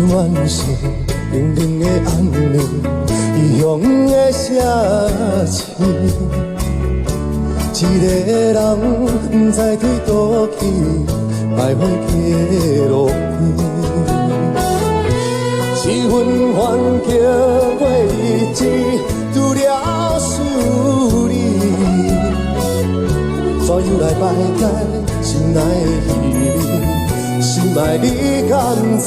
满是冷冷的暗恋，异乡的城市。一个人不知对倒去，徘徊在路边。一份环境过日子，除了思念，怎又来排解心内的稀微？心爱你敢知？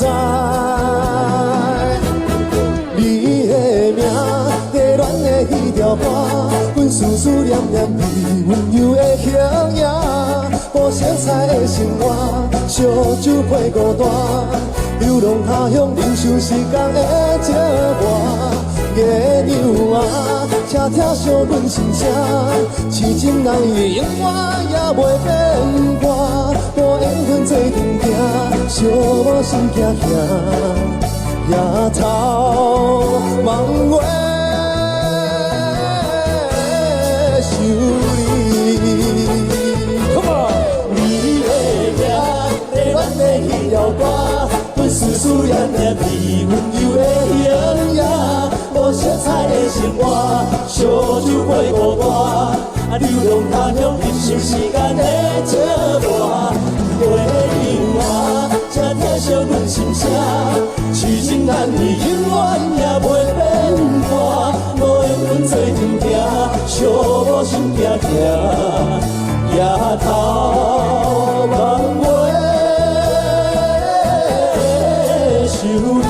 你的名，热恋的彼条歌，阮思思念念你温柔的形影，无色彩的生活，烧酒配孤单，流浪他乡，忍受时间的折磨。月娘啊，请听惜阮心声，痴情难移，永远也袂变卦。无缘分做阵行，寂寞心惊惊。夜头梦话想你 ，Come on！ 你的名，热恋的彼条歌，阮思思念念你温柔的形影，无色彩的生活，烧酒配孤单，流浪他乡，忍受时间的折磨。月娘啊，请听惜阮心声。痴情难移，永远也袂变卦。无缘分做阵行，寂寞心惊惊。夜头梦话想你。